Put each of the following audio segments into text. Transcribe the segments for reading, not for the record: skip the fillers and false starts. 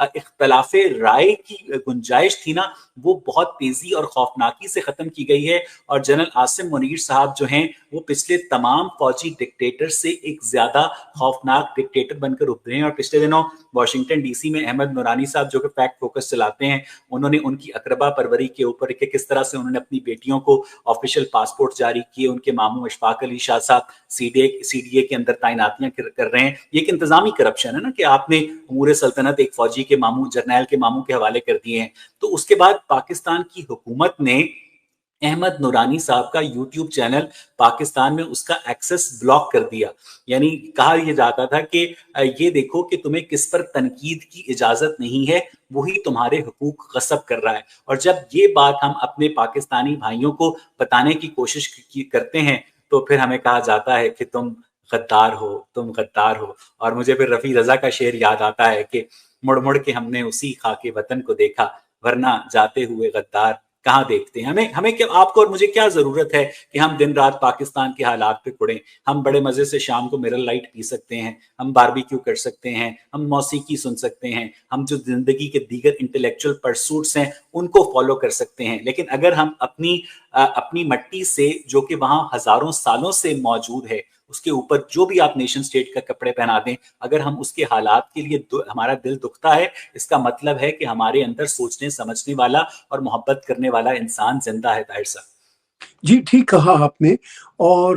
اختلاف رائے کی گنجائش تھی نا وہ بہت تیزی اور خوفناکی سے ختم کی گئی ہے، اور جنرل عاصم منیر صاحب جو ہیں وہ پچھلے تمام فوجی ڈکٹیٹر سے ایک زیادہ خوفناک ڈکٹیٹر بن کر ابھرے ہیں۔ اور پچھلے دنوں واشنگٹن ڈی سی میں احمد نورانی صاحب جو کہ فیکٹ فوکس چلاتے ہیں، انہوں نے ان کی اقربا پروری کے اوپر کہ کس طرح سے انہوں نے اپنی بیٹیوں کو آفیشیل پاسپورٹ جاری کیے، ان کے ماموں اشفاق علی شاہ صاحب سی ڈی اے کے اندر تعیناتیاں کر رہے ہیں۔ یہ ایک انتظامی کرپشن ہے نا کہ آپ نے امور سلطنت ایک فوجی کے ماموں، جرنیل کے ماموں کے حوالے کر دیے ہیں۔ تو اس کے بعد پاکستان کی حکومت نے احمد نورانی صاحب کا یوٹیوب چینل پاکستان میں اس کا ایکسس بلاک کر دیا، یعنی کہا یہ جاتا تھا کہ یہ دیکھو کہ تمہیں کس پر تنقید کی اجازت نہیں ہے، وہی تمہارے حقوق غصب کر رہا ہے۔ اور جب یہ بات ہم اپنے پاکستانی بھائیوں کو بتانے کی کوشش کرتے ہیں تو پھر ہمیں کہا جاتا ہے کہ تم غدار ہو، تم غدار ہو۔ اور مجھے پھر رفیع رضا کا شعر یاد آتا ہے کہ مڑ مڑ کے ہم نے اسی خاک وطن کو دیکھا، ورنہ جاتے ہوئے غدار کہاں دیکھتے ہیں۔ ہمیں آپ کو اور مجھے کیا ضرورت ہے کہ ہم دن رات پاکستان کے حالات پہ کڑیں؟ ہم بڑے مزے سے شام کو مرل لائٹ پی سکتے ہیں، ہم باربیکیو کر سکتے ہیں، ہم موسیقی سن سکتے ہیں، ہم جو زندگی کے دیگر انٹلیکچوئل پرسوٹس ہیں ان کو فالو کر سکتے ہیں۔ لیکن اگر ہم اپنی مٹی سے جو کہ وہاں ہزاروں سالوں سے موجود ہے، اس کے اوپر جو بھی آپ نیشن سٹیٹ کا کپڑے پہنا دیں، اگر ہم اس کے حالات کے لیے ہمارا دل دکھتا ہے، اس کا مطلب ہے کہ ہمارے اندر سوچنے سمجھنے والا اور محبت کرنے والا انسان زندہ ہے طاہر صاحب۔ جی ٹھیک کہا آپ نے، اور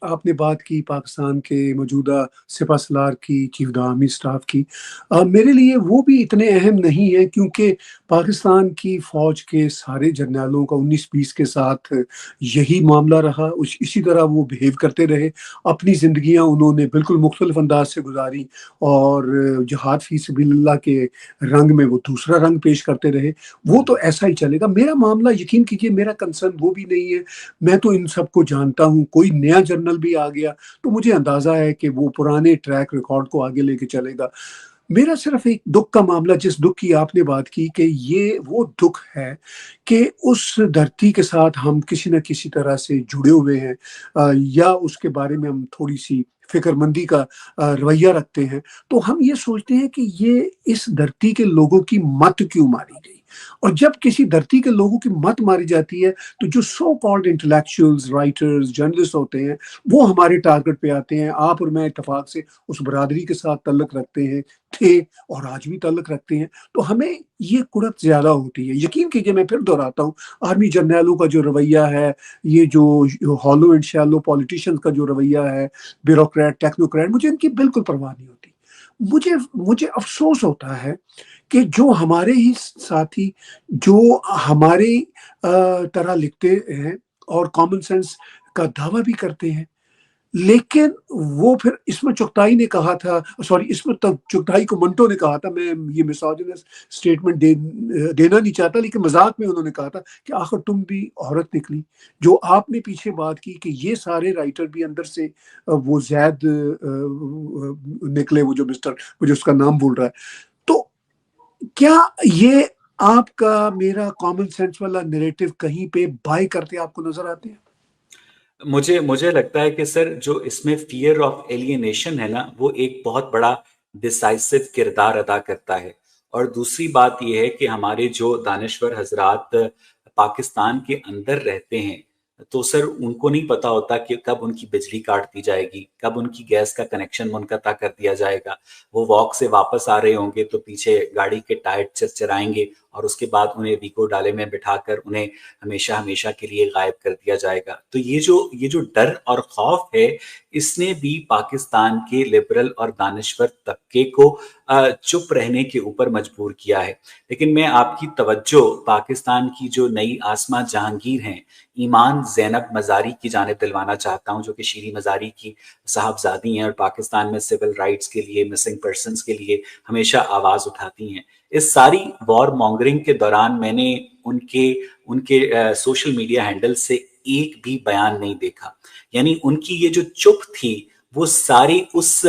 آپ نے بات کی پاکستان کے موجودہ سپہ سالار کی، چیف آرمی سٹاف کی۔ میرے لیے وہ بھی اتنے اہم نہیں ہیں، کیونکہ پاکستان کی فوج کے سارے جرنیلوں کا 1920 کے ساتھ یہی معاملہ رہا، اسی طرح وہ بہیو کرتے رہے۔ اپنی زندگیاں انہوں نے بالکل مختلف انداز سے گزاری، اور جہاد فی سبیل اللہ کے رنگ میں وہ دوسرا رنگ پیش کرتے رہے۔ وہ تو ایسا ہی چلے گا۔ میرا معاملہ، یقین کیجئے، میرا کنسرن وہ بھی نہیں ہے۔ میں تو ان سب کو جانتا ہوں، کوئی نیا جرنل بھی آ گیا تو مجھے اندازہ ہے کہ وہ پرانے ٹریک ریکارڈ کو آگے لے کے چلے گا۔ میرا صرف ایک دکھ کا معاملہ، جس دکھ کی آپ نے بات کی، کہ یہ وہ دکھ ہے کہ اس دھرتی کے ساتھ ہم کسی نہ کسی طرح سے جڑے ہوئے ہیں، یا اس کے بارے میں ہم تھوڑی سی فکر مندی کا رویہ رکھتے ہیں، تو ہم یہ سوچتے ہیں کہ یہ اس دھرتی کے لوگوں کی مت کیوں ماری گئی۔ اور جب کسی دھرتی کے لوگوں کی مت ماری جاتی ہے تو جو so called intellectuals, writers, journalist ہوتے ہیں، وہ ہمارے ٹارگٹ پہ آتے ہیں۔ آپ اور میں اتفاق سے اس برادری کے ساتھ تعلق رکھتے ہیں، تھے اور آج بھی تعلق رکھتے ہیں، تو ہمیں یہ کڑک زیادہ ہوتی ہے۔ یقین کیجئے، میں پھر دہراتا ہوں، آرمی جرنیلوں کا جو رویہ ہے، یہ جو ہالو اینڈ شیلو پولیٹیشنز کا جو رویہ ہے، بیوروکریٹ، ٹیکنوکریٹ، مجھے ان کی بالکل پرواہ نہیں ہوتی۔ مجھے افسوس ہوتا ہے کہ جو ہمارے ہی ساتھی، جو ہمارے طرح لکھتے ہیں اور کامن سینس کا دعویٰ بھی کرتے ہیں، لیکن وہ پھر عصمت چغتائی نے کہا تھا، عصمت چغتائی کو منٹو نے کہا تھا، میں یہ میسوجینس اسٹیٹمنٹ دینا نہیں چاہتا، لیکن مذاق میں انہوں نے کہا تھا کہ آخر تم بھی عورت نکلی۔ جو آپ نے پیچھے بات کی کہ یہ سارے رائٹر بھی اندر سے وہ زید نکلے، وہ جو مجھے اس کا نام بھول رہا ہے۔ تو کیا یہ آپ کا میرا کامن سینس والا نیریٹو کہیں پہ بائی کرتے آپ کو نظر آتے ہیں؟ مجھے لگتا ہے کہ سر جو اس میں فیئر آف ایلینیشن ہے نا، وہ ایک بہت بڑا ڈیسائسو کردار ادا کرتا ہے۔ اور دوسری بات یہ ہے کہ ہمارے جو دانشور حضرات پاکستان کے اندر رہتے ہیں، تو سر ان کو نہیں پتا ہوتا کہ کب ان کی بجلی کاٹ دی جائے گی، کب ان کی گیس کا کنیکشن منقطع کر دیا جائے گا۔ وہ واک سے واپس آ رہے ہوں گے تو پیچھے گاڑی کے ٹائر چرچرائیں گے، اور اس کے بعد انہیں ویکو ڈالے میں بٹھا کر انہیں ہمیشہ کے لیے غائب کر دیا جائے گا۔ تو یہ جو ڈر اور خوف ہے، اس نے بھی پاکستان کے لبرل اور دانشور طبقے کو چپ رہنے کے اوپر مجبور کیا ہے۔ لیکن میں آپ کی توجہ پاکستان کی جو نئی آسماں جہانگیر ہیں، ایمان زینب مزاری کی جانب دلوانا چاہتا ہوں، جو کہ شیریں مزاری کی صاحبزادی ہیں اور پاکستان میں سول رائٹس کے لیے، مسنگ پرسنز کے لیے ہمیشہ آواز اٹھاتی ہیں۔ اس ساری وار مونگرنگ کے دوران میں نے ان کے سوشل میڈیا ہینڈل سے ایک بھی بیان نہیں دیکھا۔ یعنی ان کی یہ جو چپ تھی وہ ساری اس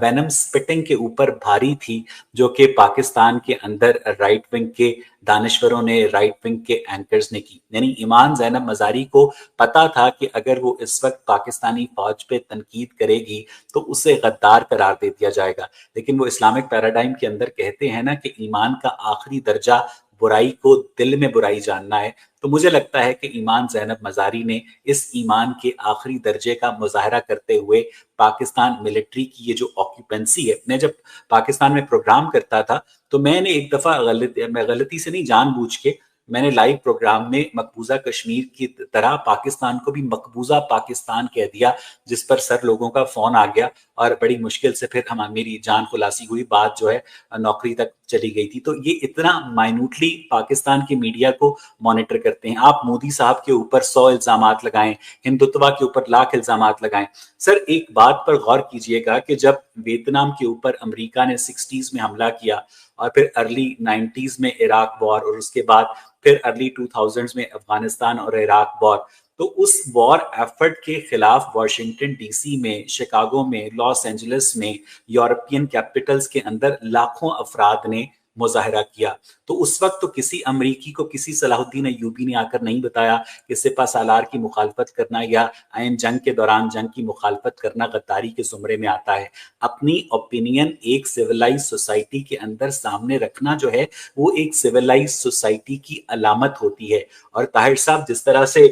وینم سپٹنگ کے اوپر بھاری تھی جو کہ پاکستان کے اندر رائٹ ونگ کے دانشوروں نے، رائٹ ونگ کے اینکرز نے کی. یعنی ایمان زینب مزاری کو پتا تھا کہ اگر وہ اس وقت پاکستانی فوج پہ تنقید کرے گی تو اسے غدار قرار دے دیا جائے گا. لیکن وہ اسلامک پیراڈائم کے اندر کہتے ہیں نا کہ ایمان کا آخری درجہ برائی کو دل میں برائی جاننا ہے. تو مجھے لگتا ہے کہ ایمان زینب مزاری نے اس ایمان کے آخری درجے کا مظاہرہ کرتے ہوئے پاکستان ملٹری کی یہ جو آکیوپنسی ہے، میں جب پاکستان میں پروگرام کرتا تھا تو میں نے ایک دفعہ غلطی سے نہیں، جان بوجھ کے میں نے لائیو پروگرام میں مقبوضہ کشمیر کی طرح پاکستان کو بھی مقبوضہ پاکستان کہہ دیا، جس پر سر لوگوں کا فون آ گیا اور بڑی مشکل سے پھر میری جان خلاصی ہوئی، بات جو ہے نوکری تک چلی گئی تھی. تو یہ اتنا مائنوٹلی پاکستان کی میڈیا کو مانیٹر کرتے ہیں. آپ مودی صاحب کے اوپر 100 الزامات لگائیں، ہندوتوا کے اوپر لاکھ الزامات لگائیں. سر ایک بات پر غور کیجئے گا کہ جب ویتنام کے اوپر امریکہ نے 60s میں حملہ کیا اور پھر ارلی 90s میں عراق وار اور اس کے بعد پھر ارلی 2000s میں افغانستان اور عراق وار، تو اس وار ایفرٹ کے خلاف واشنگٹن ڈی سی میں، شکاگو میں، لاس اینجلس میں، یورپین کیپٹلز کے اندر لاکھوں افراد نے مظاہرہ کیا. تو اس وقت تو کسی امریکی کو، کسی صلاح الدین ایوبی نے آ کر نہیں بتایا کہ سپہ سالار کی مخالفت کرنا یا عین جنگ کے دوران جنگ کی مخالفت کرنا غداری کے زمرے میں آتا ہے. اپنی اوپینین ایک سویلائز سوسائٹی کے اندر سامنے رکھنا جو ہے وہ ایک سویلائز سوسائٹی کی علامت ہوتی ہے. اور طاہر صاحب جس طرح سے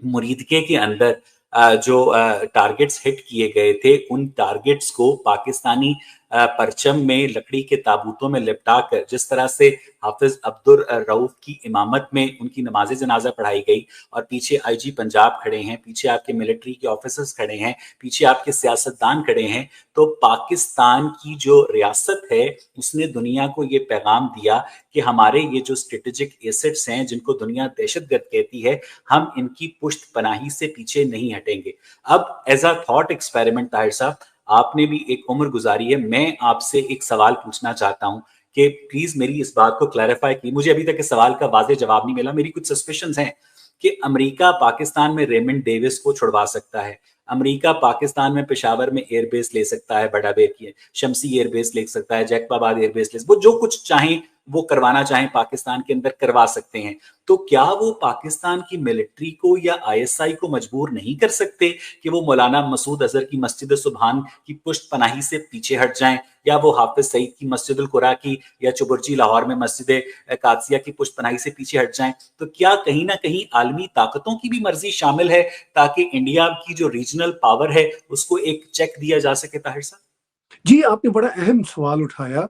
مریدکے کے اندر جو ٹارگٹس ہٹ کیے گئے تھے، ان ٹارگٹس کو پاکستانی پرچم میں لکڑی کے تابوتوں میں لپٹا کر جس طرح سے حافظ عبد الرؤف کی امامت میں ان کی نماز جنازہ پڑھائی گئی اور پیچھے آئی جی پنجاب کھڑے ہیں، پیچھے آپ کے ملٹری کے آفیسرز کھڑے ہیں، پیچھے آپ کے سیاستدان کھڑے ہیں، تو پاکستان کی جو ریاست ہے اس نے دنیا کو یہ پیغام دیا کہ ہمارے یہ جو اسٹریٹجک ایسٹس ہیں جن کو دنیا دہشت گرد کہتی ہے، ہم ان کی پشت پناہی سے پیچھے نہیں ہٹیں گے. اب as a thought experiment Tahir صاحب، آپ نے بھی ایک عمر گزاری ہے، میں آپ سے ایک سوال پوچھنا چاہتا ہوں کہ پلیز میری اس بات کو کلیریفائی کی. مجھے ابھی تک اس سوال کا واضح جواب نہیں ملا. میری کچھ سسپیشنز ہیں کہ امریکہ پاکستان میں ریمنڈ ڈیوس کو چھڑوا سکتا ہے، امریکہ پاکستان میں پشاور میں ایئر بیس لے سکتا ہے، بڑا بیر کی شمسی ایئر بیس لے سکتا ہے، جیکب آباد ایئر بیس لے سکتا ہے، وہ جو کچھ چاہیں وہ کروانا چاہیں پاکستان کے اندر کروا سکتے ہیں. تو کیا وہ پاکستان کی ملٹری کو یا آئی ایس آئی کو مجبور نہیں کر سکتے کہ وہ مولانا مسعود اظہر کی مسجد سبحان کی پشت پناہی سے پیچھے ہٹ جائیں، یا وہ حافظ سعید کی مسجد القرا کی یا چبرجی لاہور میں مسجد قادسیہ کی پشت پناہی سے پیچھے ہٹ جائیں؟ تو کیا کہیں نہ کہیں عالمی طاقتوں کی بھی مرضی شامل ہے تاکہ انڈیا کی جو ریجنل پاور ہے اس کو ایک چیک دیا جا سکے؟ طاہر صاحب جی، آپ نے بڑا اہم سوال اٹھایا،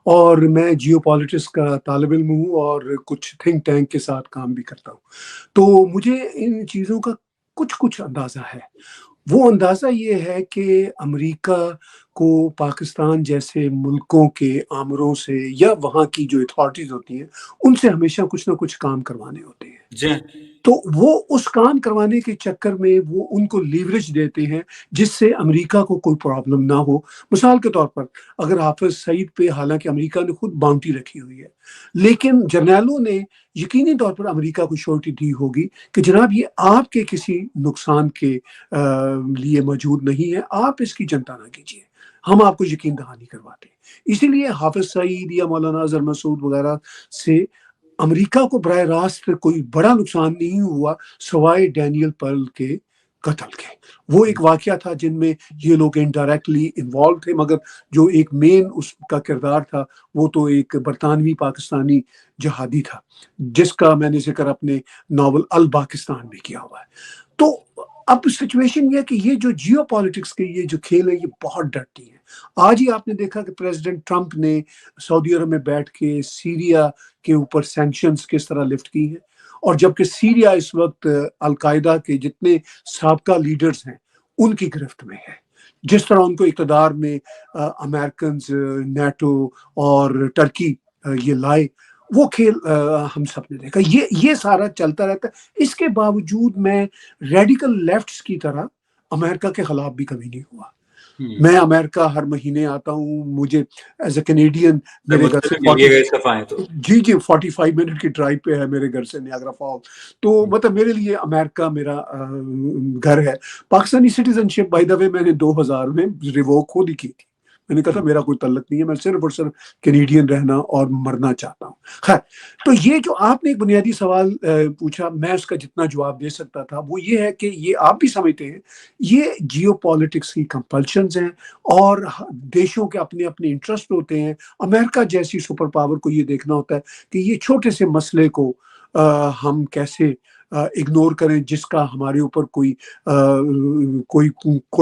اور میں جیو پالیٹکس کا طالب علم ہوں اور کچھ تھنک ٹینک کے ساتھ کام بھی کرتا ہوں، تو مجھے ان چیزوں کا کچھ اندازہ ہے. وہ اندازہ یہ ہے کہ امریکہ کو پاکستان جیسے ملکوں کے آمروں سے یا وہاں کی جو اتھارٹیز ہوتی ہیں ان سے ہمیشہ کچھ نہ کچھ کام کروانے ہوتے ہیں. جی تو وہ اس کام کروانے کے چکر میں وہ ان کو لیوریج دیتے ہیں جس سے امریکہ کو کوئی پرابلم نہ ہو. مثال کے طور پر اگر حافظ سعید پہ، حالانکہ امریکہ نے خود باؤنٹی رکھی ہوئی ہے، لیکن جرنیلوں نے یقینی طور پر امریکہ کو شورٹی دی ہوگی کہ جناب یہ آپ کے کسی نقصان کے لیے موجود نہیں ہے، آپ اس کی چنتا نہ کیجیے، ہم آپ کو یقین دہانی کرواتے ہیں. اسی لیے حافظ سعید یا مولانا اظہر مسعود وغیرہ سے امریکہ کو براہ راست کوئی بڑا نقصان نہیں ہوا سوائے ڈینیل پرل کے قتل کے. وہ ایک واقعہ تھا جن میں یہ لوگ انڈائریکٹلی انوالو تھے، مگر جو ایک مین اس کا کردار تھا وہ تو ایک برطانوی پاکستانی جہادی تھا جس کا میں نے ذکر اپنے ناول الپاکستان میں کیا ہوا ہے. تو اب سچویشن یہ کہ یہ جو جیو پالیٹکس کے یہ جو کھیل ہے یہ بہت ڈرتی ہیں. آج ہی آپ نے دیکھا کہ پریزیڈنٹ ٹرمپ نے سعودی عرب میں بیٹھ کے سیریا کے اوپر سینکشنز کس طرح لفٹ کی ہیں، اور جبکہ سیریا اس وقت القاعدہ کے جتنے سابقہ لیڈرز ہیں ان کی گرفت میں ہے. جس طرح ان کو اقتدار میں امریکنز، نیٹو اور ٹرکی یہ لائے، وہ کھیل ہم سب نے دیکھا. یہ سارا چلتا رہتا ہے. اس کے باوجود میں ریڈیکل لیفٹس کی طرح امریکہ کے خلاف بھی کبھی نہیں ہوا. میں امریکہ ہر مہینے آتا ہوں، مجھے ایز اے کینیڈین میرے مجھ گھر سے سے بھی ملیے گا اس دفعہ تو جی 45 منٹ کی ڈرائیو پہ ہے میرے گھر سے نیاگرا فال. تو مطلب میرے لیے امریکہ میرا گھر ہے. Pakistani citizenship by the way میں نے 2000 میں ریووک خود ہی کی تھی. میں نے کہا تھا میرا کوئی تعلق نہیں ہے، میں صرف اور صرف کینیڈین رہنا اور مرنا چاہتا ہوں. خیر، تو یہ جو آپ نے ایک بنیادی سوال پوچھا، میں اس کا جتنا جواب دے سکتا تھا وہ یہ ہے کہ یہ آپ بھی سمجھتے ہیں یہ جیو پالیٹکس کی کمپلشنز ہیں اور دیشوں کے اپنے اپنے انٹرسٹ ہوتے ہیں. امریکہ جیسی سپر پاور کو یہ دیکھنا ہوتا ہے کہ یہ چھوٹے سے مسئلے کو ہم کیسے اگنور کریں جس کا ہمارے اوپر کوئی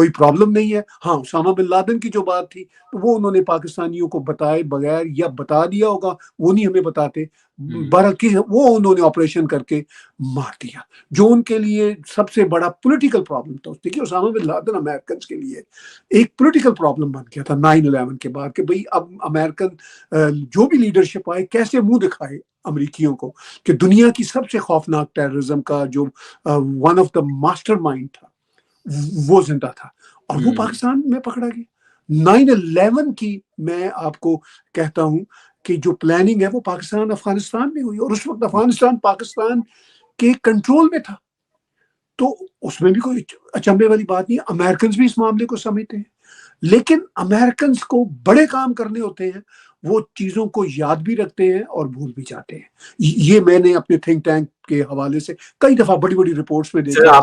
پرابلم نہیں ہے. ہاں، اسامہ بن لادن کی جو بات تھی وہ انہوں نے پاکستانیوں کو بتائے بغیر یا بتا دیا ہوگا، وہ نہیں ہمیں بتاتے، بلکہ وہ انہوں نے آپریشن کر کے مار دیا، جو ان کے لیے سب سے بڑا پولیٹیکل پرابلم تھا. دیکھیے اسامہ بن لادن امریکنز کے لیے ایک پولیٹیکل پرابلم بن گیا تھا 9/11 کے بعد کہ بھئی اب امریکن جو بھی لیڈرشپ آئے کیسے منہ دکھائے امریکیوں کو کہ دنیا کی سب سے خوفناک ٹیررزم کا جو one of the master mind تھا وہ زندہ تھا اور وہ پاکستان میں پکڑا گیا. 9/11 کی میں آپ کو کہتا ہوں کہ جو پلاننگ ہے وہ پاکستان افغانستان میں ہوئی اور اس وقت افغانستان پاکستان کے کنٹرول میں تھا. تو اس میں بھی کوئی اچنبے والی بات نہیں. امریکنز بھی اس معاملے کو سمجھتے ہیں، لیکن امریکنز کو بڑے کام کرنے ہوتے ہیں، وہ چیزوں کو یاد بھی رکھتے ہیں اور بھول بھی جاتے ہیں. یہ میں نے اپنے تھنک ٹینک کے حوالے سے کئی دفعہ بڑی بڑی رپورٹس میں سر دیکھا.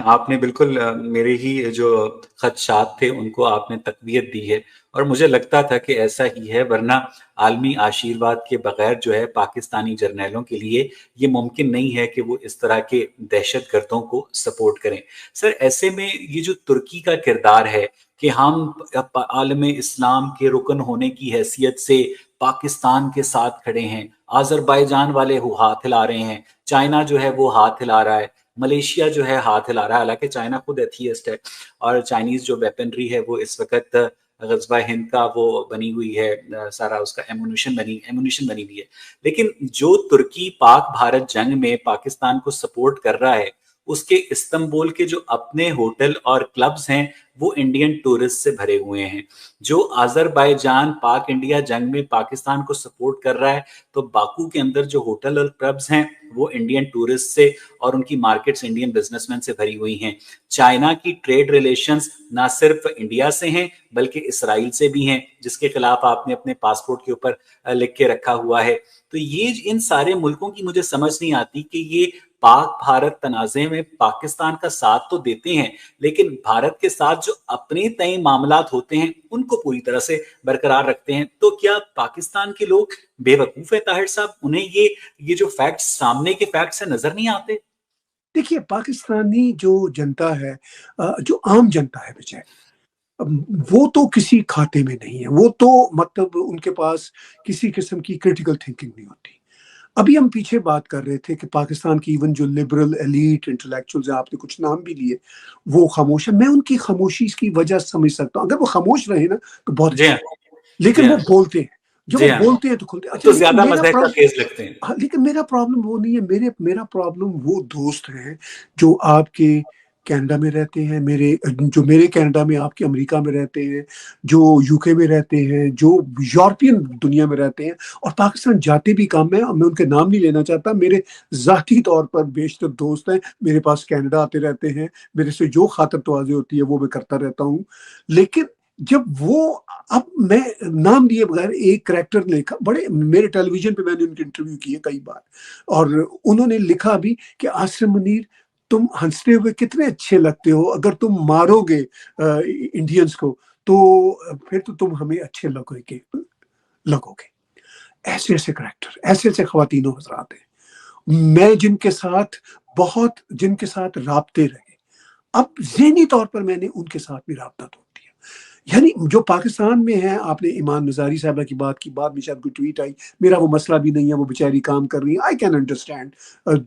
آپ نے بالکل میرے ہی جو خدشات تھے ان کو آپ نے تقویت دی ہے، اور مجھے لگتا تھا کہ ایسا ہی ہے، ورنہ عالمی آشیرواد کے بغیر جو ہے پاکستانی جرنیلوں کے لیے یہ ممکن نہیں ہے کہ وہ اس طرح کے دہشت گردوں کو سپورٹ کریں. سر ایسے میں یہ جو ترکی کا کردار ہے کہ ہم عالم اسلام کے رکن ہونے کی حیثیت سے پاکستان کے ساتھ کھڑے ہیں، آذربائیجان والے ہاتھ ہلا رہے ہیں، چائنا جو ہے وہ ہاتھ ہلا رہا ہے، ملیشیا جو ہے ہاتھ ہلا رہا ہے، حالانکہ چائنا خود ایتھیسٹ ہے، اور چائنیز جو ویپنری ہے وہ اس وقت غزوہ ہند کا وہ بنی ہوئی ہے، سارا اس کا ایمونیشن بنی ہوئی ہے. لیکن جو ترکی پاک بھارت جنگ میں پاکستان کو سپورٹ کر رہا ہے، اس کے استنبول کے جو اپنے ہوٹل اور کلبز ہیں وہ انڈین ٹورسٹ سے بھرے ہوئے ہیں. جو آذربائیجان پاک انڈیا جنگ میں پاکستان کو سپورٹ کر رہا ہے، تو باکو کے اندر جو ہوٹل اور کلبز ہیں وہ انڈین ٹورسٹ سے اور ان کی مارکیٹس انڈین بزنس مین سے بھری ہوئی ہیں. چائنا کی ٹریڈ ریلیشنز نہ صرف انڈیا سے ہیں بلکہ اسرائیل سے بھی ہیں، جس کے خلاف آپ نے اپنے پاسپورٹ کے اوپر لکھ کے رکھا ہوا ہے. تو یہ ان سارے ملکوں کی مجھے سمجھ نہیں آتی کہ یہ پاک بھارت تنازع میں پاکستان کا ساتھ تو دیتے ہیں، لیکن بھارت کے ساتھ جو اپنے تئیں معاملات ہوتے ہیں ان کو پوری طرح سے برقرار رکھتے ہیں. تو کیا پاکستان کے لوگ بے وقوف ہے طاہر صاحب؟ انہیں یہ جو فیکٹس سامنے کے فیکٹس ہیں نظر نہیں آتے؟ دیکھیے پاکستانی جو جنتا ہے، جو عام جنتا ہے بچے، وہ تو کسی کھاتے میں نہیں ہے، وہ تو مطلب ان کے پاس کسی قسم کی کریٹیکل تھنکنگ نہیں ہوتی. ابھی ہم پیچھے بات کر رہے تھے کہ پاکستان کی ایون جو لبرل ایلیٹ انٹلیکچوئلز ہیں، آپ نے کچھ نام بھی لیے، وہ خاموش ہے. میں ان کی خاموشی کی وجہ سمجھ سکتا ہوں. اگر وہ خاموش رہے نا تو بہت جی اچھا ہاں، ہے، لیکن جی وہ ہاں، بولتے ہیں. جب وہ جی ہاں، بولتے ہیں تو کھلتے ہیں. اچھا تو لیکن زیادہ میرا مزاح کا خیز لگتے ہیں. لیکن میرا پرابلم وہ نہیں ہے. میرا پرابلم وہ دوست ہیں جو آپ کے کینیڈا میں رہتے ہیں، جو میرے کینیڈا میں آپ کے امریکہ میں رہتے ہیں، جو یو کے میں رہتے ہیں، جو یورپین دنیا میں رہتے ہیں اور پاکستان جاتے بھی کم ہیں. میں ان کے نام نہیں لینا چاہتا، میرے ذاتی طور پر بیشتر دوست ہیں، میرے پاس کینیڈا آتے رہتے ہیں، میرے سے جو خاطر توازی ہوتی ہے وہ میں کرتا رہتا ہوں. لیکن جب وہ اب میں نام لیے بغیر ایک کریکٹر نے لکھا، بڑے میرے ٹیلی ویژن پہ میں نے ان کے انٹرویو کیے کئی بار، اور انہوں نے لکھا بھی کہ عاصم منیر تم ہنستے ہوئے کتنے اچھے لگتے ہو، اگر تم مارو گے انڈینز کو تو پھر تو تم ہمیں اچھے لگو گے. ایسے ایسے کریکٹر، ایسے ایسے خواتین و حضرات ہیں میں جن کے ساتھ رابطے رہے. اب ذہنی طور پر میں نے ان کے ساتھ بھی رابطہ توڑ دیا. یعنی جو پاکستان میں ہیں، آپ نے ایمان نظاری صاحبہ کی بات کی، بعد میں شاید کوئی ٹویٹ آئی، میرا وہ مسئلہ بھی نہیں ہے، وہ بیچاری کام کر رہی ہیں، آئی کین انڈرسٹینڈ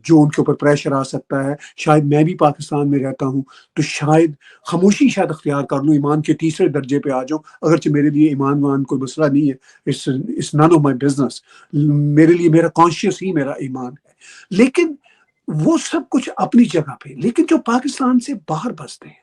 جو ان کے اوپر پریشر آ سکتا ہے. شاید میں بھی پاکستان میں رہتا ہوں تو شاید خاموشی اختیار کر لوں، ایمان کے تیسرے درجے پہ آ جاؤں، اگرچہ میرے لیے ایمان وان کوئی مسئلہ نہیں ہے، it's none of my business. میرے لیے میرا کانشیس ہی میرا ایمان ہے. لیکن وہ سب کچھ اپنی جگہ پہ. لیکن جو پاکستان سے باہر بستے ہیں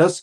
10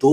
2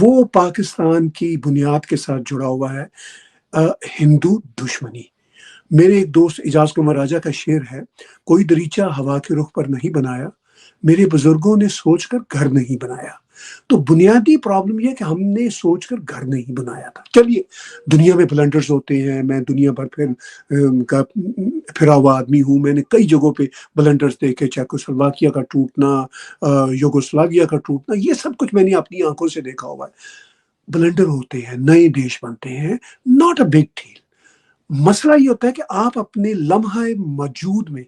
وہ پاکستان کی بنیاد کے ساتھ جڑا ہوا ہے، ہندو دشمنی۔ میرے ایک دوست اعجاز قمر راجہ کا شعر ہے، کوئی دریچہ ہوا کے رخ پر نہیں بنایا، میرے بزرگوں نے سوچ کر گھر نہیں بنایا۔ تو بنیادی پرابلم یہ کہ ہم نے سوچ کر گھر نہیں بنایا تھا۔ چلیے، دنیا میں بلنڈرز ہوتے ہیں، میں دنیا بھر کا پھرا ہوا آدمی ہوں، میں نے کئی جگہوں پہ بلنڈرز دیکھے، چیکوسلواکیہ کا ٹوٹنا، یوگوسلاویہ کا ٹوٹنا، یہ سب کچھ میں نے اپنی آنکھوں سے دیکھا ہوا ہے۔ بلنڈر ہوتے ہیں، نئے دیش بنتے ہیں، ناٹ اے بگ ڈیل۔ مسئلہ یہ ہوتا ہے کہ آپ اپنے لمحہ موجود میں،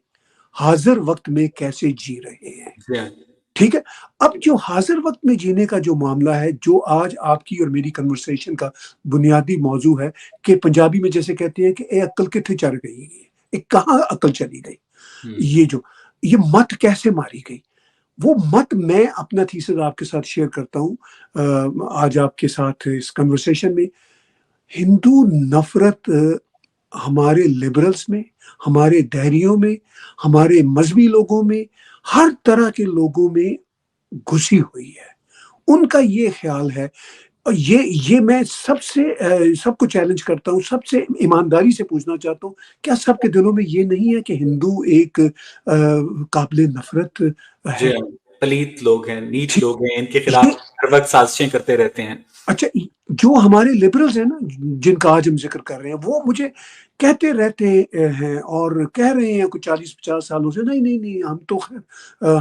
حاضر وقت میں کیسے جی رہے ہیں۔ ٹھیک ہے، اب جو حاضر وقت میں جینے کا جو معاملہ ہے، جو آج آپ کی اور میری کنورسیشن کا بنیادی موضوع ہے، کہ پنجابی میں جیسے کہتے ہیں کہ اے عقل کتھے چڑھ گئی، کہاں عقل چلی گئی، یہ مت کیسے ماری گئی، وہ مت میں اپنا تھیسس آپ کے ساتھ شیئر کرتا ہوں آج آپ کے ساتھ اس کنورسیشن میں۔ ہندو نفرت ہمارے لبرلز میں، ہمارے دہریوں میں، ہمارے مذہبی لوگوں میں، ہر طرح کے لوگوں میں گھسی ہوئی ہے۔ ان کا یہ خیال ہے، اور یہ میں سب کو چیلنج کرتا ہوں، سب سے ایمانداری سے پوچھنا چاہتا ہوں، کیا سب کے دلوں میں یہ نہیں ہے کہ ہندو ایک قابل نفرت ہے؟ پلیت لوگ ہیں، نیچ لوگ ہیں، ان کے خلاف ہر وقت سازشیں کرتے رہتے ہیں۔ اچھا، جو ہمارے لبرلز ہیں نا، جن کا آج ہم ذکر کر رہے ہیں، وہ مجھے کہتے رہتے ہیں اور کہہ رہے ہیں کچھ 40-50 سالوں سے، نہیں نہیں نہیں،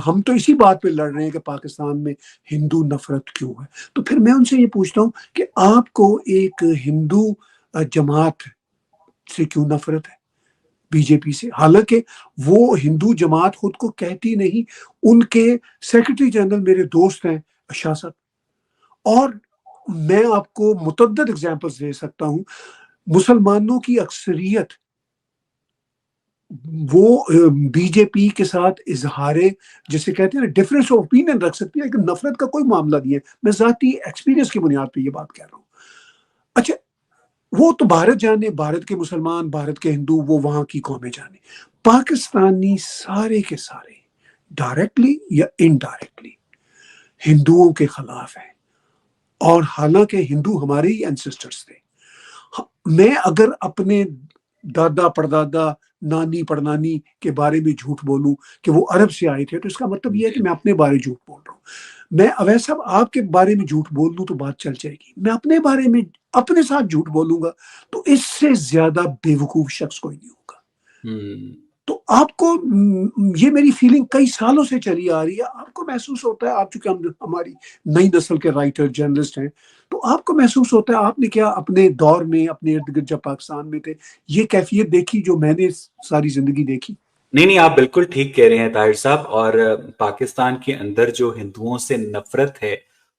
ہم تو اسی بات پہ لڑ رہے ہیں کہ پاکستان میں ہندو نفرت کیوں ہے۔ تو پھر میں ان سے یہ پوچھتا ہوں کہ آپ کو ایک ہندو جماعت سے کیوں نفرت ہے، بی جے پی سے؟ حالانکہ وہ ہندو جماعت خود کو کہتی نہیں، ان کے سیکرٹری جنرل میرے دوست ہیں شاہ صاحب، اور میں آپ کو متعدد اگزامپلس دے سکتا ہوں۔ مسلمانوں کی اکثریت وہ بی جے پی کے ساتھ اظہار جسے کہتے ہیں ڈفرینس آف اوپینین رکھ سکتی ہے، لیکن نفرت کا کوئی معاملہ نہیں ہے۔ میں ذاتی ایکسپیرینس کی بنیاد پہ یہ بات کہہ رہا ہوں۔ اچھا، وہ تو بھارت جانے، بھارت کے مسلمان، بھارت کے ہندو، وہ وہاں کی قومیں جانے، پاکستانی سارے کے سارے ڈائریکٹلی یا انڈائریکٹلی ہندوؤں کے خلاف ہیں، اور حالانکہ ہندو ہمارے ہی اینسسٹرز تھے۔ میں اگر اپنے دادا پردادا، نانی پڑنانی کے بارے میں جھوٹ بولوں کہ وہ عرب سے آئے تھے، تو اس کا مطلب یہ ہے کہ میں اپنے بارے جھوٹ بول رہا ہوں۔ میں اویس صاحب آپ کے بارے میں جھوٹ بول دوں تو بات چل جائے گی، میں اپنے بارے میں اپنے ساتھ جھوٹ بولوں گا تو اس سے زیادہ بے وقوف شخص کوئی نہیں ہوگا۔ تو آپ کو یہ میری فیلنگ کئی سالوں سے چلی آ رہی ہے، آپ کو محسوس ہوتا ہے، آپ چونکہ ہماری نئی نسل کے رائٹر جرنلسٹ ہیں، تو آپ کو محسوس ہوتا ہے، آپ نے کیا اپنے دور میں، اپنے ارد گرد جب پاکستان میں تھے، یہ کیفیت دیکھی جو میں نے ساری زندگی دیکھی؟ نہیں، آپ بالکل ٹھیک کہہ رہے ہیں طاہر صاحب، اور پاکستان کے اندر جو ہندوؤں سے نفرت ہے،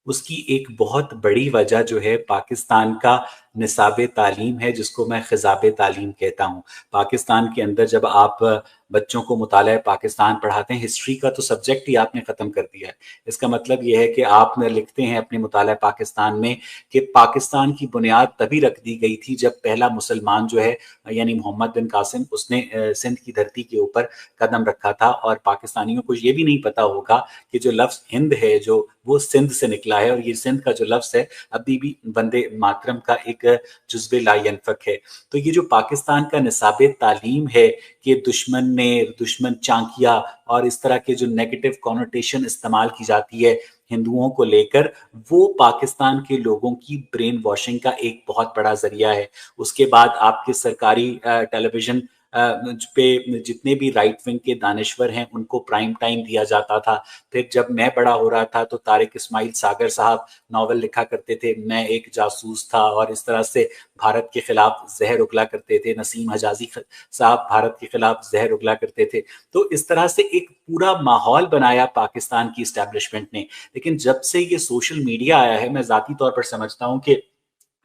اس کی ایک بہت بڑی وجہ جو ہے پاکستان کا نصاب تعلیم ہے، جس کو میں خضاب تعلیم کہتا ہوں۔ پاکستان کے اندر جب آپ بچوں کو مطالعہ پاکستان پڑھاتے ہیں، ہسٹری کا تو سبجیکٹ ہی آپ نے ختم کر دیا ہے۔ اس کا مطلب یہ ہے کہ آپ لکھتے ہیں اپنے مطالعہ پاکستان میں کہ پاکستان کی بنیاد تبھی رکھ دی گئی تھی جب پہلا مسلمان جو ہے، یعنی محمد بن قاسم، اس نے سندھ کی دھرتی کے اوپر قدم رکھا تھا، اور پاکستانیوں کو یہ بھی نہیں پتا ہوگا کہ جو لفظ ہند ہے جو وہ سندھ سے نکلا ہے، اور یہ سندھ کا جو لفظ ہے ابھی بھی وندے ماترم کا ایک جزو لا ینفک ہے۔ تو یہ جو پاکستان کا نصاب تعلیم ہے کہ دشمن چانکیا اور اس طرح کے جو نیگیٹو کونوٹیشن استعمال کی جاتی ہے ہندوؤں کو لے کر، وہ پاکستان کے لوگوں کی برین واشنگ کا ایک بہت بڑا ذریعہ ہے۔ اس کے بعد آپ کے سرکاری ٹیلی ویژن پہ جتنے بھی رائٹ ونگ کے دانشور ہیں ان کو پرائم ٹائم دیا جاتا تھا۔ پھر جب میں بڑا ہو رہا تھا تو طارق اسماعیل ساگر صاحب ناول لکھا کرتے تھے، میں ایک جاسوس تھا، اور اس طرح سے بھارت کے خلاف زہر اگلا کرتے تھے۔ نسیم حجازی صاحب بھارت کے خلاف زہر اگلا کرتے تھے۔ تو اس طرح سے ایک پورا ماحول بنایا پاکستان کی اسٹیبلشمنٹ نے۔ لیکن جب سے یہ سوشل میڈیا آیا ہے، میں ذاتی طور پر سمجھتا ہوں کہ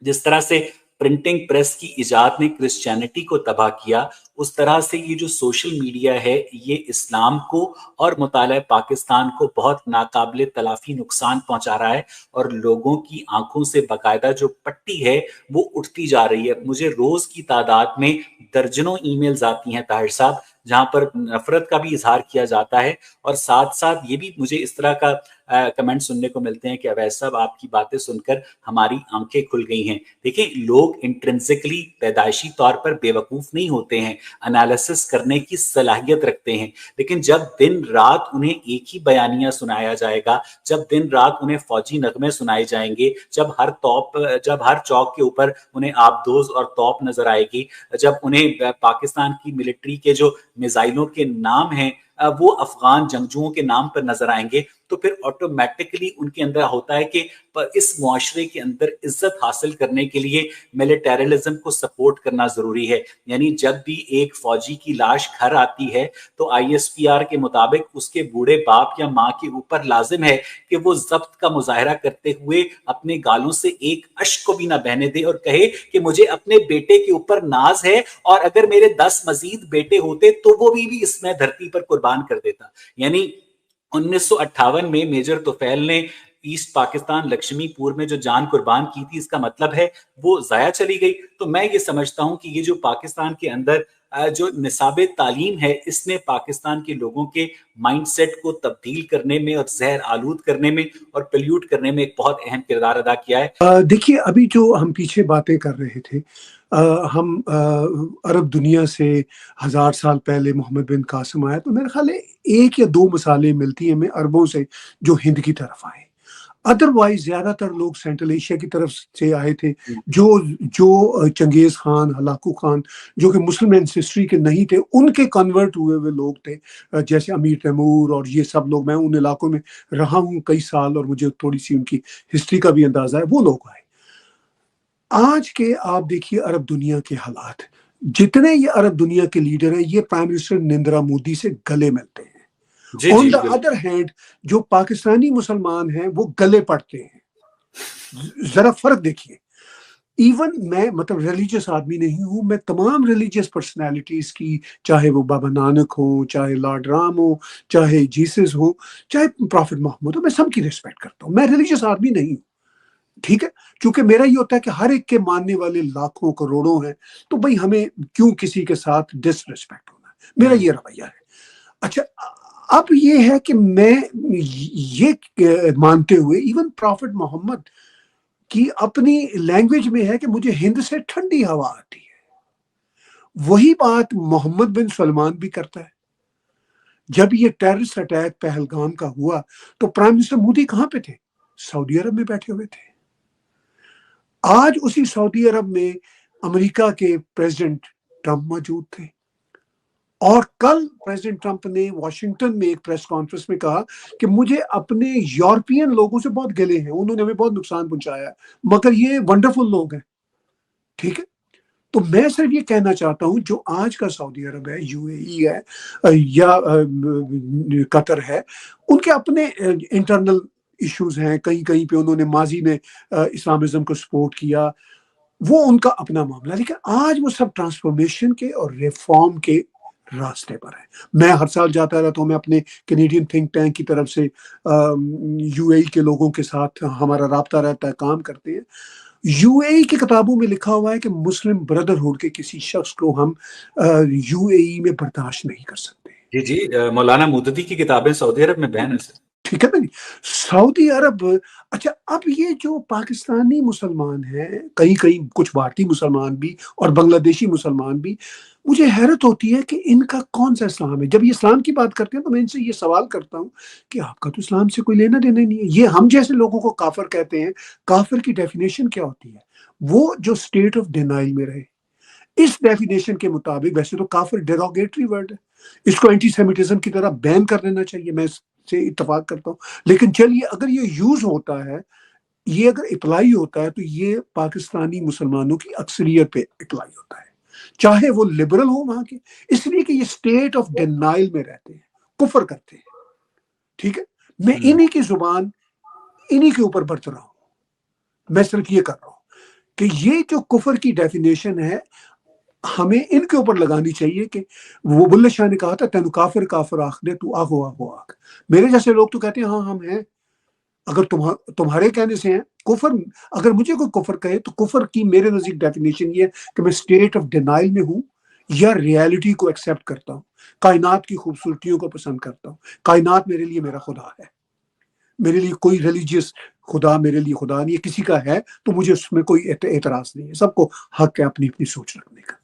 جس طرح سے پرنٹنگ پریس کی ایجاد نے کرسچینٹی کو تباہ کیا، اس طرح سے یہ جو سوشل میڈیا ہے یہ اسلام کو اور مطالعہ پاکستان کو بہت ناقابل تلافی نقصان پہنچا رہا ہے، اور لوگوں کی آنکھوں سے باقاعدہ جو پٹی ہے وہ اٹھتی جا رہی ہے۔ مجھے روز کی تعداد میں درجنوں ای میلز آتی ہیں طاہر صاحب، جہاں پر نفرت کا بھی اظہار کیا جاتا ہے، اور ساتھ ساتھ یہ بھی مجھے اس طرح کا کمنٹ سننے کو ملتے ہیں کہ اویس صاحب آپ کی باتیں سن کر ہماری آنکھیں کھل گئی ہیں۔ دیکھیں، لوگ انٹرنسکلی پیدائشی طور پر بے وقوف نہیں ہوتے ہیں، انالیسس کرنے کی صلاحیت رکھتے ہیں، لیکن جب دن رات انہیں ایک ہی بیانیہ سنایا جائے گا، جب دن رات انہیں فوجی نغمے سنائے جائیں گے، جب ہر چوک کے اوپر انہیں آبدوز اور توپ نظر آئے گی، جب انہیں پاکستان کی ملٹری کے جو میزائلوں کے نام ہیں وہ افغان جنگجوؤں کے نام پر نظر آئیں گے، تو پھر آٹومیٹکلی ان کے اندر ہوتا ہے کہ اس معاشرے کے اندر عزت حاصل کرنے کے لیے ملیٹیرلزم کو سپورٹ کرنا ضروری ہے۔ یعنی جب بھی ایک فوجی کی لاش گھر آتی ہے تو آئی ایس پی آر کے مطابق اس کے بوڑھے باپ یا ماں کے اوپر لازم ہے کہ وہ ضبط کا مظاہرہ کرتے ہوئے اپنے گالوں سے ایک اشک کو بھی نہ بہنے دے اور کہے کہ مجھے اپنے بیٹے کے اوپر ناز ہے، اور اگر میرے 10 مزید بیٹے ہوتے تو وہ بھی اس میں دھرتی پر قربان کر دیتا۔ یعنی 1958 میں میجر توفیل نے ایسٹ پاکستان لکشمی پور میں جو جان قربان کی تھی، اس کا مطلب ہے وہ ضائع چلی گئی۔ تو میں یہ سمجھتا ہوں کہ یہ جو پاکستان کے اندر جو نصاب تعلیم ہے، اس نے پاکستان کے لوگوں کے مائنڈ سیٹ کو تبدیل کرنے میں اور زہر آلود کرنے میں اور پلیوٹ کرنے میں ایک بہت اہم کردار ادا کیا ہے۔ دیکھیے، ابھی جو ہم پیچھے باتیں کر رہے تھے، ہم عرب دنیا سے 1000 سال پہلے محمد بن قاسم آیا، تو میرے خیال ہے ایک یا دو مثالیں ملتی ہیں ہمیں عربوں سے جو ہند کی طرف آئے۔ ادروائز زیادہ تر لوگ سینٹرل ایشیا کی طرف سے آئے تھے، جو چنگیز خان، ہلاکو خان، جو کہ مسلم اینسیسٹری کے نہیں تھے، ان کے کنورٹ ہوئے لوگ تھے، جیسے امیر تیمور اور یہ سب لوگ۔ میں ان علاقوں میں رہا ہوں کئی سال اور مجھے تھوڑی سی ان کی ہسٹری کا بھی اندازہ ہے۔ وہ لوگ آئے۔ آج کے آپ دیکھیے عرب دنیا کے حالات، جتنے یہ عرب دنیا کے لیڈر ہیں، یہ پرائم منسٹر نریندر مودی سے گلے ملتے ہیں۔ آن دا ادر ہینڈ جو پاکستانی مسلمان ہیں وہ گلے پڑتے ہیں۔ ذرا فرق دیکھیے۔ ایون میں ریلیجیس آدمی نہیں ہوں، میں تمام ریلیجیس پرسنالٹیز کی، چاہے وہ بابا نانک ہوں، چاہے لارڈ رام ہو، چاہے جیسس ہو، چاہے پرافٹ محمد ہو، میں سب کی ریسپیکٹ کرتا ہوں۔ میں ریلیجیس آدمی نہیں ہوں، ٹھیک ہے، کیونکہ میرا یہ ہوتا ہے کہ ہر ایک کے ماننے والے لاکھوں کروڑوں ہیں، تو بھائی ہمیں کیوں کسی کے ساتھ ڈس ریسپیکٹ ہونا ہے، میرا یہ رویہ ہے۔ اچھا، اب یہ ہے کہ میں یہ مانتے ہوئے ایون پرافٹ محمد کی اپنی لینگویج میں ہے کہ مجھے ہند سے ٹھنڈی ہوا آتی ہے، وہی بات محمد بن سلمان بھی کرتا ہے۔ جب یہ ٹیررسٹ اٹیک پہلگام کا ہوا تو پرائم منسٹر مودی کہاں پہ تھے؟ سعودی عرب میں بیٹھے ہوئے تھے۔ آج اسی سعودی عرب میں امریکہ کے پریزیڈنٹ ٹرمپ موجود تھے، اور کل پریزیڈنٹ ٹرمپ نے واشنگٹن میں ایک پریس کانفرنس میں کہا کہ مجھے اپنے یورپین لوگوں سے بہت گلے ہیں، انہوں نے ہمیں بہت نقصان پہنچایا ہے، مگر یہ ونڈرفل لوگ ہیں، ٹھیک ہے۔ تو میں صرف یہ کہنا چاہتا ہوں، جو آج کا سعودی عرب ہے، یو اے ای ہے یا قطر ہے، ان کے اپنے انٹرنل ایشوز ہیں، کہیں کہیں پہ انہوں نے ماضی میں اسلامزم کو سپورٹ کیا، وہ ان کا اپنا معاملہ، لیکن آج وہ سب ٹرانسفارمیشن کے اور ریفارم کے راستے پر ہے۔ میں ہر سال جاتا رہتا ہوں، میں اپنے کینیڈین تھنک ٹینک کی طرف سے یو اے ای کے لوگوں کے ساتھ ہمارا رابطہ رہتا ہے، کام کرتے ہیں۔ یو اے ای کی کتابوں میں لکھا ہوا ہے کہ مسلم بردرہڈ کے کسی شخص کو ہم یو اے ای میں برداشت نہیں کر سکتے۔ جی، مولانا مودودی کی کتابیں سعودی عرب میں بین ہے سر، ٹھیک ہے نا جی، سعودی عرب۔ اچھا، اب یہ جو پاکستانی مسلمان ہیں، کہیں کہیں کچھ بھارتی مسلمان بھی اور بنگلہ دیشی مسلمان بھی، مجھے حیرت ہوتی ہے کہ ان کا کون سا اسلام ہے۔ جب یہ اسلام کی بات کرتے ہیں تو میں ان سے یہ سوال کرتا ہوں کہ آپ کا تو اسلام سے کوئی لینا دینا نہیں ہے۔ یہ ہم جیسے لوگوں کو کافر کہتے ہیں، کافر کی ڈیفینیشن کیا ہوتی ہے؟ وہ جو اسٹیٹ آف ڈینائل میں رہے۔ اس ڈیفینیشن کے مطابق ویسے تو کافر ڈیروگیٹری ورڈ ہے، اس کو اینٹی سیمیٹزم کی طرح بین کر دینا چاہیے، میں اس سے اتفاق کرتا ہوں۔ لیکن چلیے، اگر یہ یوز ہوتا ہے، یہ اگر اپلائی ہوتا ہے، تو یہ پاکستانی مسلمانوں کی اکثریت پہ اپلائی ہوتا ہے، چاہے وہ لبرل ہو وہاں کے، اس لیے کہ یہ اسٹیٹ آف ڈینائل میں رہتے ہیں، کفر کرتے ہیں، ٹھیک ہے۔ میں انہی کی زبان انہی کے اوپر برت رہا ہوں، میں صرف یہ کر رہا ہوں کہ یہ جو کفر کی ڈیفینیشن ہے، ہمیں ان کے اوپر لگانی چاہیے کہ وہ بلے شاہ نے کہا تھا تینو کافر کافر آخ دے تو آگو آگو آگ. میرے جیسے لوگ تو کہتے ہیں ہاں ہم ہیں، اگر تمہارے کہنے سے ہیں کفر. اگر مجھے کوئی کفر کہے تو کفر کی میرے نزدیک ڈیفینیشن یہ ہے کہ میں اسٹیٹ آف ڈینائل میں ہوں یا ریالٹی کو ایکسیپٹ کرتا ہوں، کائنات کی خوبصورتیوں کو پسند کرتا ہوں. کائنات میرے لیے میرا خدا ہے، میرے لیے کوئی ریلیجیس خدا میرے لیے خدا نہیں ہے. کسی کا ہے تو مجھے اس میں کوئی اعتراض نہیں ہے، سب کو حق ہے اپنی اپنی سوچ رکھنے کا.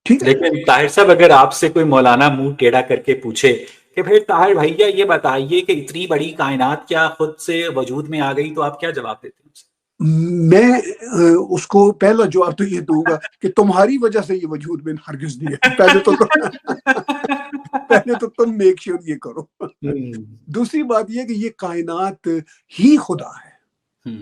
ٹھیک ہے. لیکن طاہر صاحب اگر آپ سے کوئی مولانا منہ ٹیڑھا کر کے پوچھے کہ پھر طاہر بھیا یہ بتائیے کہ اتنی بڑی کائنات کیا خود سے وجود میں آ گئی، تو آپ کیا جواب دیتے ہیں اسے؟ میں اس کو پہلا جواب تو یہ دوں گا کہ تمہاری وجہ سے یہ وجود میں ہرگز نہیں ہے. پہلے تو تم میک شیور یہ کرو. دوسری بات یہ کہ یہ کائنات ہی خدا ہے.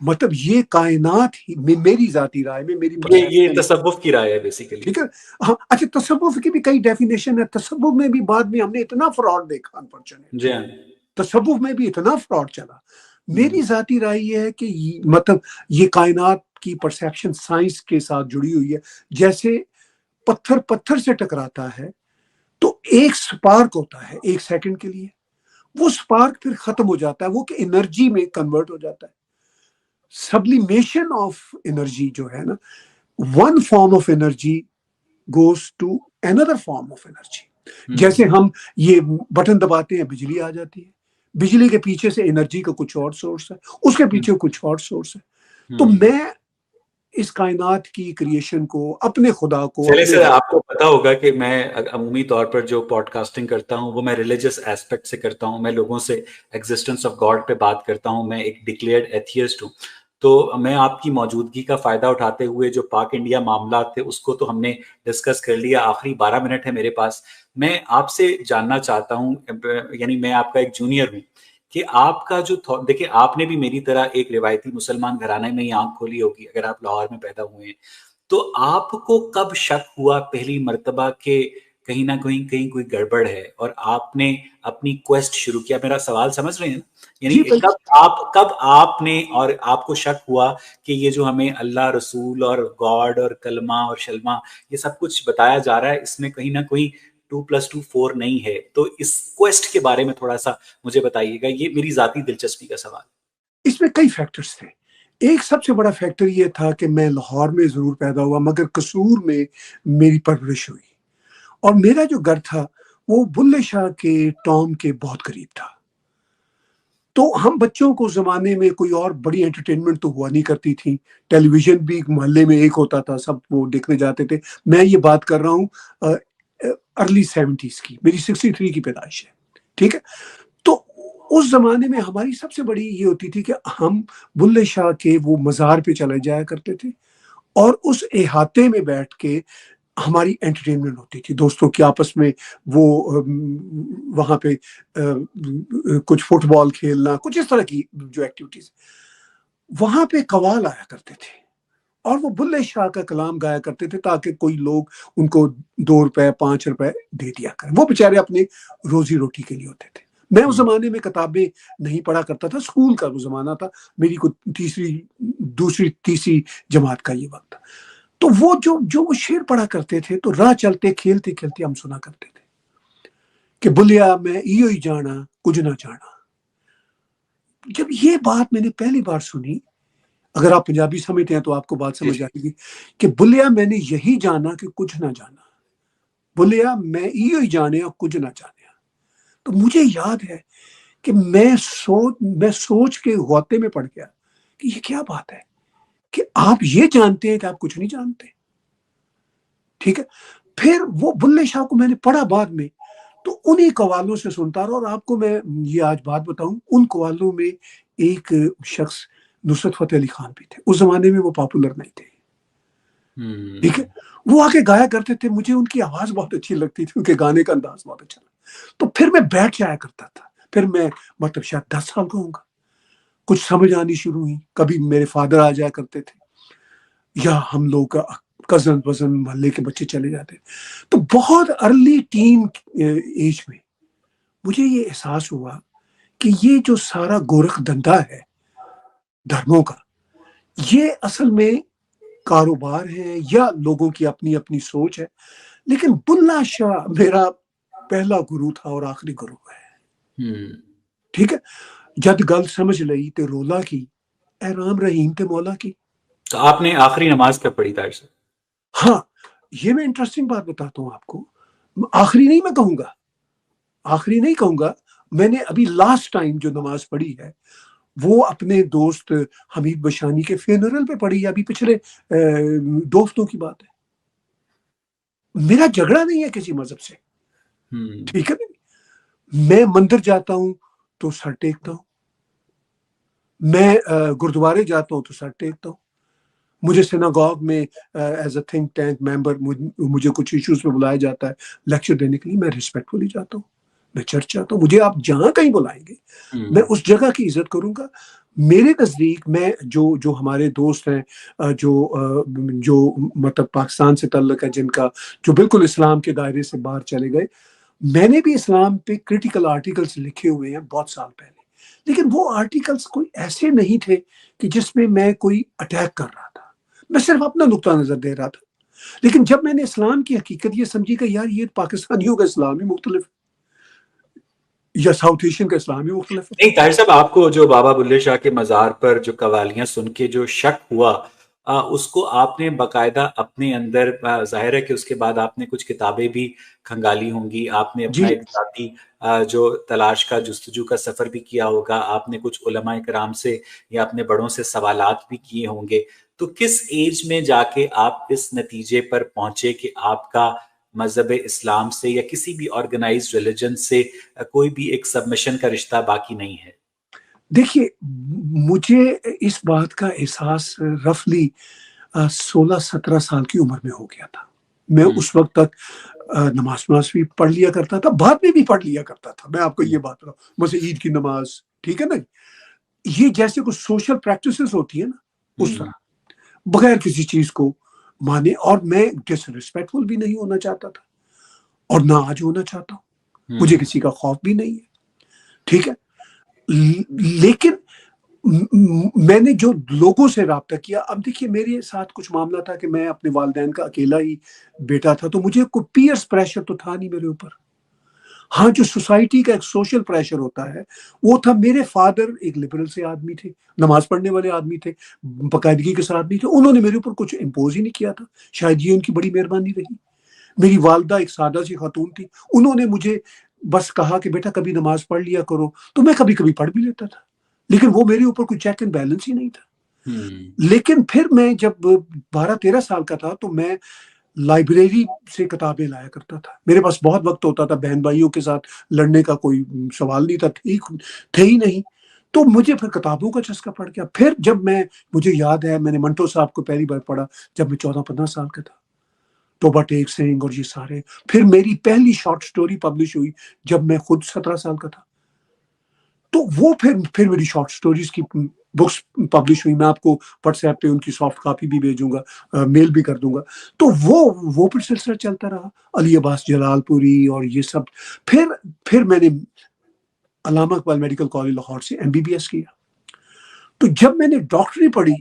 مطلب یہ کائنات ہی، میری ذاتی رائے میں، میری یہ تصوف کی رائے ہے بیسیکلی. ٹھیک ہے. ہاں اچھا، تصوف کی بھی کئی ڈیفینیشن ہے. تصوف میں بھی بعد میں ہم نے اتنا فراڈ دیکھا انفارچونیٹلی. جی ہاں، تصوف میں بھی اتنا فراڈ چلا. میری ذاتی رائے یہ ہے کہ مطلب یہ کائنات کی پرسیپشن سائنس کے ساتھ جڑی ہوئی ہے. جیسے پتھر سے ٹکراتا ہے تو ایک سپارک ہوتا ہے ایک سیکنڈ کے لیے، وہ سپارک پھر ختم ہو جاتا ہے، وہ کہ انرجی میں کنورٹ ہو جاتا ہے. سبلیمیشن آف انرجی جو ہے نا، one form of energy goes to another form of energy. جیسے ہم یہ بٹن دباتے ہیں بجلی آ جاتی ہے، بجلی کے پیچھے سے انرجی کا کچھ اور سورس ہے، اس کے پیچھے کچھ اور سورس ہے. تو میں اس کائنات کی کریشن کو، اپنے خدا کو، چلے سر، آپ کو پتا ہوگا کہ میں عمومی طور پر جو پوڈ کاسٹنگ کرتا ہوں وہ میں ریلیجس ایسپیکٹ سے کرتا ہوں. میں لوگوں سے ایگزسٹنس آف گاڈ پہ بات کرتا ہوں. میں ایک ڈکلیئرڈ ایتھیسٹ ہوں. تو میں آپ کی موجودگی کا فائدہ اٹھاتے ہوئے جو پاک انڈیا معاملات تھے اس کو تو ہم نے ڈسکس کر لیا. آخری 12 منٹ ہے میرے پاس. میں آپ سے جاننا چاہتا ہوں، یعنی میں آپ کا ایک جونیئر ہوں، کہ آپ کا جو دیکھیں، آپ نے بھی میری طرح ایک روایتی مسلمان گھرانے میں ہی آنکھ کھولی ہوگی اگر آپ لاہور میں پیدا ہوئے ہیں. تو آپ کو کب شک ہوا پہلی مرتبہ کہ کہیں نہ کہیں کوئی گڑبڑ ہے اور آپ نے اپنی کویسٹ شروع کیا؟ میرا سوال سمجھ رہے ہیں؟ یعنی کب آپ نے، اور آپ کو شک ہوا کہ یہ جو ہمیں اللہ، رسول اور گاڈ اور کلمہ اور شلمہ یہ سب کچھ بتایا جا رہا ہے، اس میں کہیں نہ کوئی 2+2 4 نہیں ہے. تو اس کویسٹ کے بارے میں تھوڑا سا مجھے بتائیے گا. یہ میری ذاتی دلچسپی کا سوال. اس میں کئی فیکٹرز تھے. ایک سب سے بڑا فیکٹر یہ تھا کہ میں لاہور میں ضرور پیدا ہوا مگر قصور میں میری پرورش ہوئی، اور میرا جو گھر تھا وہ بلے شاہ کے ٹام کے بہت قریب تھا. تو ہم بچوں کو زمانے میں کوئی اور بڑی انٹرٹینمنٹ تو ہوا نہیں کرتی تھی. ٹیلی ویژن بھی محلے میں ایک ہوتا تھا، سب وہ دیکھنے جاتے تھے. میں یہ بات کر رہا ہوں ارلی 70s کی، میری 63 کی پیدائش ہے. ٹھیک ہے. تو اس زمانے میں ہماری سب سے بڑی یہ ہوتی تھی کہ ہم بلے شاہ کے وہ مزار پہ چلے جایا کرتے تھے، اور اس احاطے میں بیٹھ کے ہماری انٹرٹینمنٹ ہوتی تھی دوستوں کی آپس میں. وہ وہاں پہ کچھ فٹ بال کھیلنا، کچھ اس طرح کی جو ایکٹیویٹیز. وہاں پہ قوال آیا کرتے تھے اور وہ بلے شاہ کا کلام گایا کرتے تھے تاکہ کوئی لوگ ان کو 2 روپے 5 روپے دے دیا کریں. وہ بیچارے اپنے روزی روٹی کے لیے ہوتے تھے. میں اس زمانے میں کتابیں نہیں پڑھا کرتا تھا، اسکول کا وہ زمانہ تھا، میری کو دوسری تیسری جماعت کا یہ وقت تھا. تو وہ جو شعر پڑھا کرتے تھے تو راہ چلتے کھیلتے کھیلتے ہم سنا کرتے تھے کہ بلیا میں ایو ہی جانا کچھ نہ جانا. جب یہ بات میں نے پہلی بار سنی، اگر آپ پنجابی سمجھتے ہیں تو آپ کو بات سمجھ آئے گی کہ بلیا میں نے یہی جانا کہ کچھ نہ جانا، بلیا میں ایو ہی جانے اور کچھ نہ جانے. تو مجھے یاد ہے کہ میں سوچ کے غوطے میں پڑ گیا کہ یہ کیا بات ہے کہ آپ یہ جانتے ہیں کہ آپ کچھ نہیں جانتے. ٹھیک ہے. پھر وہ بلے شاہ کو میں نے پڑھا بعد میں، تو انہی قوالوں سے سنتا رہا. اور آپ کو میں یہ آج بات بتاؤں، ان قوالوں میں ایک شخص نصرت فتح علی خان بھی تھے. اس زمانے میں وہ پاپولر نہیں تھے. ٹھیک ہے. وہ آ کے گایا کرتے تھے، مجھے ان کی آواز بہت اچھی لگتی تھی، ان کے گانے کا انداز بہت اچھا لگتا. تو پھر میں بیٹھ جایا کرتا تھا. پھر میں مطلب شاید 10 سال کا ہوں گا، کچھ سمجھ آنی شروع ہوئی. کبھی میرے فادر آ جایا کرتے تھے یا ہم لوگ کزن محلے کے بچے چلے جاتے. تو بہت ارلی ٹین ایج میں مجھے یہ احساس ہوا کہ یہ جو سارا گورکھ دھندا ہے دھرموں کا، یہ اصل میں کاروبار ہے یا لوگوں کی اپنی اپنی سوچ ہے، لیکن بلّہ شاہ میرا پہلا گرو تھا اور آخری گرو ہے۔ ٹھیک ہے، جد گل سمجھ لئی تے رولا کی، اے رام رحیم تے مولا کی۔ تو آپ نے آخری نماز کب پڑھی طاہر صاحب؟ ہاں، یہ میں انٹرسٹنگ بات بتاتا ہوں آپ کو، آخری نہیں میں کہوں گا، آخری نہیں کہوں گا، میں نے ابھی لاسٹ ٹائم جو نماز پڑھی ہے وہ اپنے دوست حمید بشانی کے فینرل پہ پڑھی ہے، ابھی پچھلے 2 ہفتوں کی بات ہے۔ میرا جھگڑا نہیں ہے کسی مذہب سے، ٹھیک ہے، میں مندر جاتا ہوں تو سر ٹیکتا ہوں، میں گردوارے جاتا ہوں تو سر ٹیکتا ہوں، مجھے سیناگوگ میں ایز اے تھنک ٹینک ممبر مجھے کچھ ایشوز پہ بلایا جاتا ہے لیکچر دینے کے لیے، میں ریسپیکٹفلی جاتا ہوں، میں چرچ جاتا ہوں، مجھے آپ جہاں کہیں بلائیں گے میں اس جگہ کی عزت کروں گا۔ میرے نزدیک میں جو ہمارے دوست ہیں جو مطلب پاکستان سے تعلق ہے، جن کا جو بالکل اسلام کے دائرے سے باہر چلے گئے، میں نے بھی اسلام پہ کریٹیکل آرٹیکلس لکھے ہوئے ہیں بہت سال پہلے، لیکن وہ آرٹیکلس کوئی ایسے نہیں تھے کہ جس میں میں کوئی اٹیک کر رہا تھا، میں صرف اپنا نقطہ نظر دے رہا تھا۔ لیکن جب میں نے اسلام کی حقیقت یہ سمجھی کہ یار یہ پاکستانیوں کا اسلام ہی مختلف ہے یا ساؤتھ ایشین کا اسلام ہی مختلف ہے۔ نہیں طاہر صاحب، آپ کو جو بابا بلے شاہ کے مزار پر جو قوالیاں سن کے جو شک ہوا، اس کو آپ نے باقاعدہ اپنے اندر، ظاہر ہے کہ اس کے بعد آپ نے کچھ کتابیں بھی کھنگالی ہوں گی، آپ نے اپنا جی ایک ذاتی جو تلاش کا جستجو کا سفر بھی کیا ہوگا، آپ نے کچھ علماء کرام سے یا اپنے بڑوں سے سوالات بھی کیے ہوں گے، تو کس ایج میں جا کے آپ اس نتیجے پر پہنچے کہ آپ کا مذہب اسلام سے یا کسی بھی آرگنائزڈ ریلیجن سے کوئی بھی ایک سبمشن کا رشتہ باقی نہیں ہے؟ دیکھیے، مجھے اس بات کا احساس رفلی 16-17 سال کی عمر میں ہو گیا تھا۔ میں اس وقت تک نماز بھی پڑھ لیا کرتا تھا، بعد میں بھی پڑھ لیا کرتا تھا، میں آپ کو یہ بات بتاؤں، مثلا عید کی نماز، ٹھیک ہے نا، یہ جیسے کچھ سوشل پریکٹسز ہوتی ہیں نا، اس طرح بغیر کسی چیز کو مانے، اور میں ڈس ریسپیکٹفل بھی نہیں ہونا چاہتا تھا اور نہ آج ہونا چاہتا ہوں، مجھے کسی کا خوف بھی نہیں ہے، ٹھیک ہے، لیکن میں نے جو لوگوں سے رابطہ کیا، اب دیکھیے میرے ساتھ کچھ معاملہ تھا کہ میں اپنے والدین کا اکیلا ہی بیٹا تھا، تو مجھے کوئی پیئرس پریشر تو تھا نہیں میرے اوپر۔ ہاں، جو سوسائٹی کا ایک سوشل پریشر ہوتا ہے وہ تھا۔ میرے فادر ایک لبرل سے آدمی تھے، نماز پڑھنے والے آدمی تھے، باقاعدگی کے ساتھ آدمی تھے، انہوں نے میرے اوپر کچھ امپوز ہی نہیں کیا تھا، شاید یہ ان کی بڑی مہربانی رہی۔ میری والدہ ایک سادہ سی خاتون تھی، انہوں نے مجھے بس کہا کہ بیٹا کبھی نماز پڑھ لیا کرو، تو میں کبھی کبھی پڑھ بھی لیتا تھا، لیکن وہ میرے اوپر کوئی چیک اینڈ بیلنس ہی نہیں تھا۔ لیکن پھر میں جب 12-13 سال کا تھا تو میں لائبریری سے کتابیں لایا کرتا تھا، میرے پاس بہت وقت ہوتا تھا، بہن بھائیوں کے ساتھ لڑنے کا کوئی سوال نہیں تھا، تھے ہی نہیں، تو مجھے پھر کتابوں کا چسکا پڑ گیا۔ پھر جب مجھے یاد ہے میں نے منٹو صاحب کو پہلی بار پڑھا جب میں 14-15 سال کا تھا، توبہ ٹیک سنگھ اور یہ سارے۔ پھر میری پہلی شارٹ سٹوری پبلش ہوئی جب میں خود 17 سال کا تھا، تو وہ پھر میری شارٹ سٹوریز کی بکس پبلش ہوئی، میں آپ کو واٹس ایپ پہ ان کی سافٹ کاپی بھی بھیجوں گا، میل بھی کر دوں گا۔ تو وہ پھر سلسلہ چلتا رہا، علی عباس جلال پوری اور یہ سب۔ پھر میں نے علامہ اقبال میڈیکل کالج لاہور سے MBBS کیا۔ تو جب میں نے ڈاکٹری پڑھی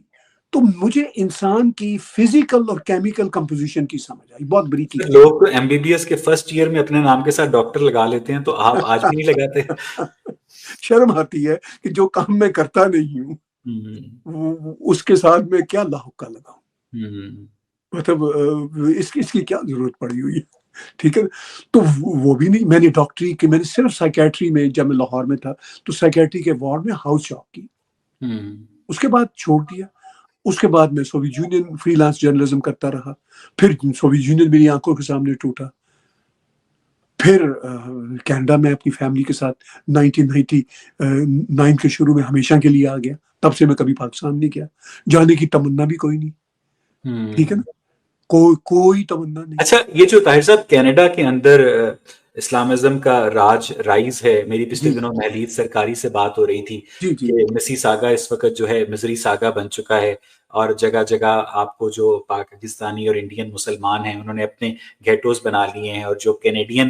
تو مجھے انسان کی فزیکل اور کیمیکل کمپوزیشن کی سمجھ آئی، بہت بریکی کی۔ لوگ تو MBBS کے فرسٹ ایئر میں اپنے نام کے ساتھ ڈاکٹر لگا لیتے ہیں، تو آپ آج بھی نہیں لگاتے؟ شرم آتی ہے کہ جو کام میں کرتا نہیں ہوں اس کے ساتھ میں کیا لاحق کا لگاؤں، مطلب اس کی کیا ضرورت پڑی ہوئی ہے، ٹھیک ہے۔ تو وہ بھی نہیں، میں نے ڈاکٹری کی، میں نے صرف سائیکیٹری میں، جب میں لاہور میں تھا تو سائیکیٹری کے وارڈ میں ہاؤس جاب کی، اس کے بعد چھوڑ دیا۔ اس کے بعد میں Soviet union free lance journalism کرتا رہا، پھر سوویت یونین میری آنکھوں کے سامنے ٹوٹا، پھر کینیڈا میں اپنی فیملی کے ساتھ 1999 کے شروع میں ہمیشہ کے لیے آ گیا، تب سے میں کبھی پاکستان نہیں گیا، جانے کی تمنا بھی کوئی نہیں، ٹھیک ہے نا، کوئی تمنا نہیں۔ اچھا، یہ جو طاہر صاحب کینیڈا کے اندر اسلامزم کا راج رائز ہے، میری پچھلے دنوں محلیت سرکاری سے بات ہو رہی تھی کہ مسی ساگا اس وقت جو ہے مزری ساگا بن چکا ہے، اور جگہ جگہ آپ کو جو پاکستانی اور انڈین مسلمان ہیں انہوں نے اپنے گیٹوز بنا لیے ہیں، اور جو کینیڈین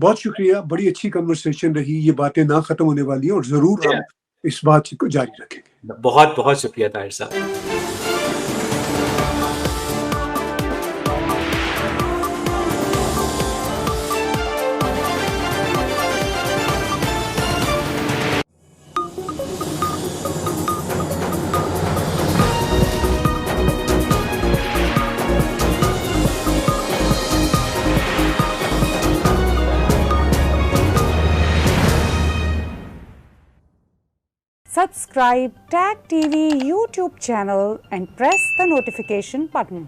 بہت شکریہ، بڑی اچھی کنورسیشن رہی، یہ باتیں نہ ختم ہونے والی ہیں اور ضرور ہم اس بات چیت کو جاری رکھیں گے. بہت بہت شکریہ طاہر صاحب. Subscribe Tag TV YouTube channel and press the notification button.